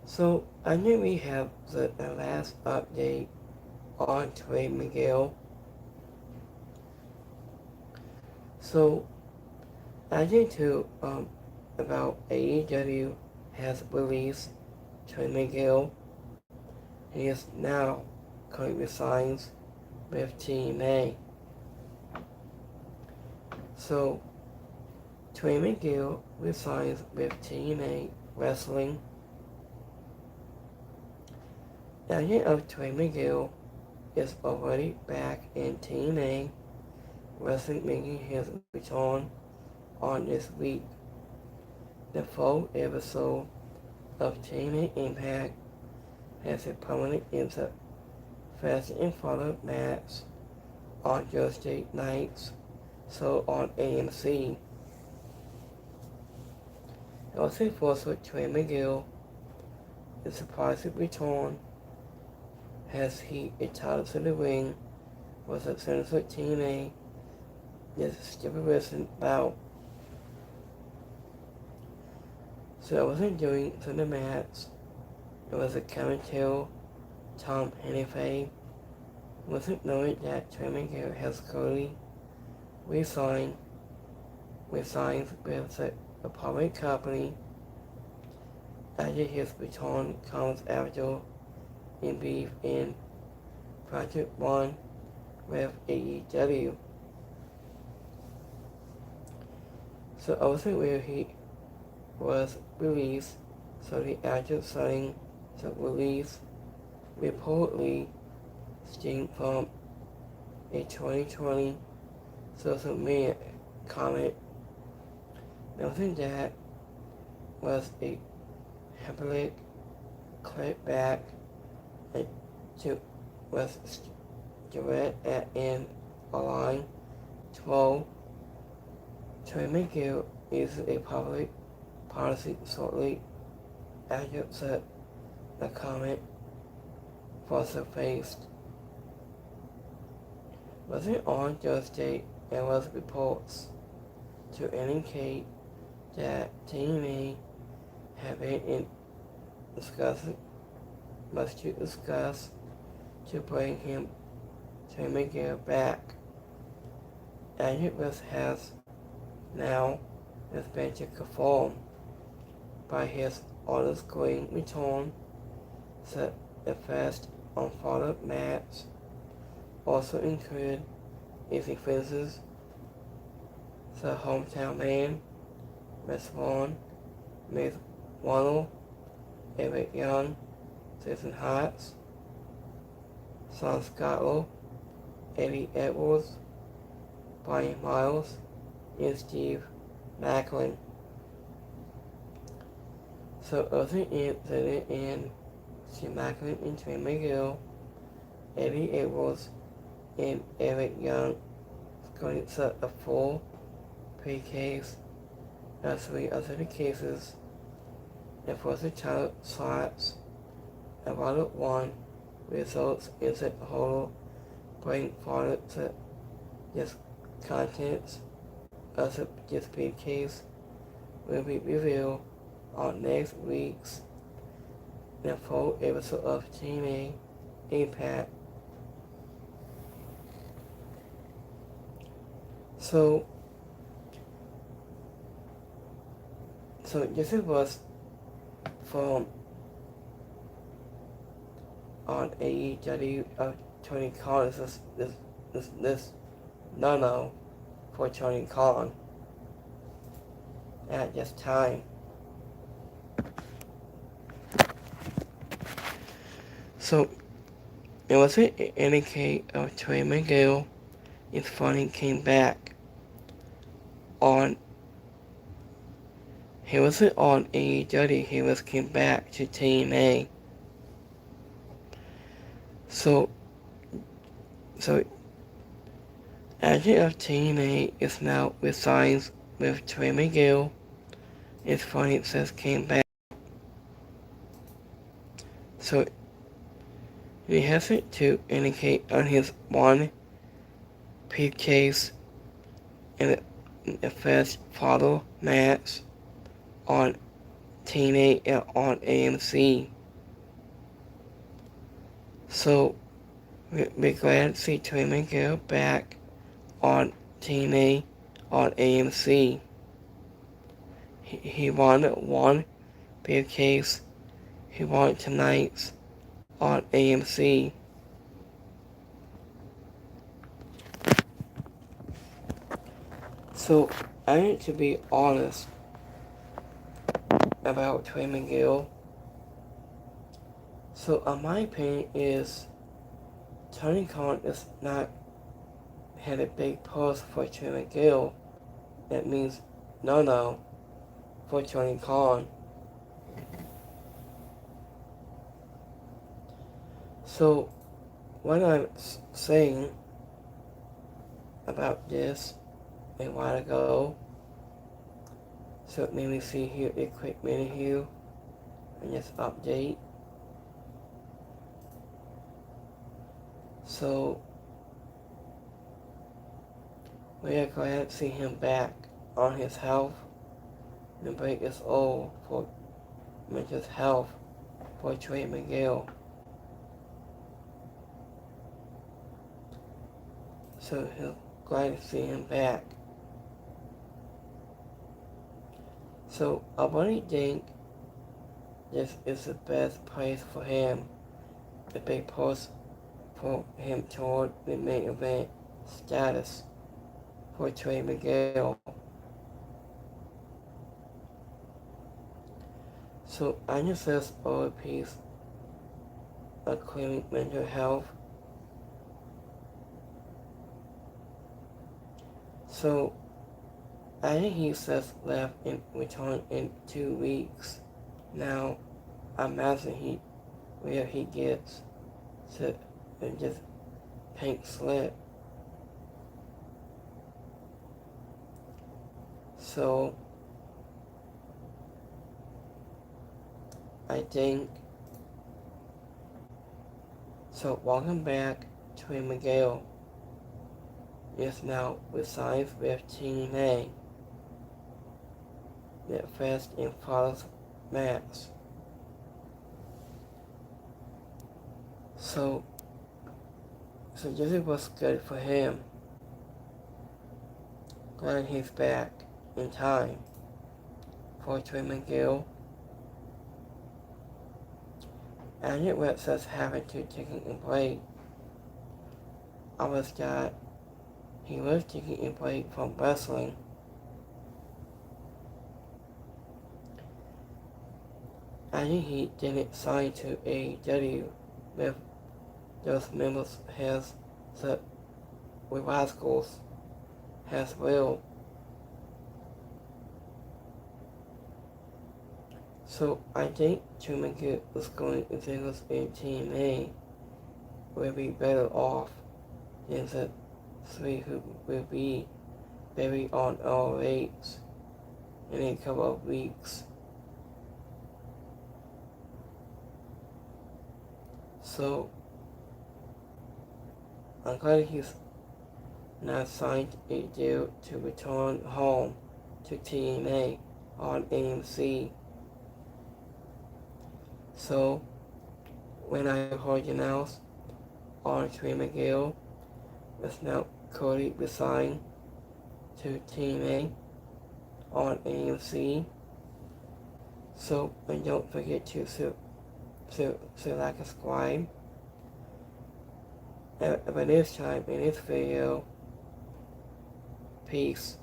So I think we have the last update on Trey Miguel. So I think too about AEW has released Trey Miguel. He is now currently signs with TNA. So Trey Miguel resigns with TNA Wrestling. The idea of Trey Miguel is already back in TNA Wrestling, making his return on this week. The full episode of TNA Impact has a permanent insert Fast and Further match on Thursday nights, so on AMC. Also forced with Trey Miguel, the surprising return has he retired to the ring was a Senator TNA this stipulation bout. So I wasn't doing to the match. It was a commentary Tom Hennefay wasn't knowing that Trey Miguel has currently resigned with the public company after his return comes after in beef in Project 1 with AEW. So also where he was released, so the actor signing the release reportedly stemmed from a 2020 social media comment. Nothing that was a public clickback to was direct at an online troll. Trey Miguel is a public policy shortly after the comment was surfaced. Was it on Thursday and was reports to indicate that TNA had been in discussion must to discuss to bring him to Miguel back. Agent has now been to conform by his on-screen return, set the fast on follow match also include easy faces, the hometown man, Miss Vaughn, Miss Waddle, Eric Young, Jason Hotz, Son Scotlo, Eddie Edwards, Brian Miles, and Steve Macklin. So other incident in Steve Macklin and Trey Miguel, Eddie Edwards, and Eric Young going to set a full pre-case and 3 other cases. The first child slots about 1 results in the whole bring forward to this contents of this case will be revealed on next week's the full episode of TNA Impact. So this was from on AEW of Tony Khan. This no for Tony Khan at this time. So it was an indicate of Trey Miguel is finally came back on. He wasn't on AEW. He came back to TNA. So agent of TNA is now resigns with Trey Miguel. His finances came back. So he has it to indicate on his one case in the first follow match on TNA and on AMC. So we're glad to see Trey Miguel back on TNA on AMC. He won one big case. He won tonight's on AMC. So I need to be honest about Trey Miguel. So my opinion is Tony Khan is not had a big pulse for Trey Miguel. That means no for Tony Khan. So what I'm saying about this a while ago, so let me see here a quick minute here and just update. So we are glad to see him back on his health. The break is all for mental health for Trey Miguel. So he's glad to see him back. So I really think this is the best place for him. The big push for him toward the main event status for Trey Miguel. So I just says all a piece of clearing mental health. So I think he says left and return in 2 weeks. Now I imagine where he gets to and just pink slip. So I think so. Welcome back to Miguel. Is now resides with TNA. That first and follows match. So this was good for him. Glad he's back in time for Trey Miguel. And it was us having to taking a break. I was that he was taking a break from wrestling. I think he didn't sign to AEW with those members has the Rascals as well. So I think Trey Miguel is going to take us in TNA will be better off than the three who will be maybe on all rates in a couple of weeks. So I'm glad he's not signed a deal to return home to TNA on AMC. So when I heard announced on Trey Miguel is now Cody resigned to TNA on AMC. So and don't forget to like and subscribe. By this time in this video, peace.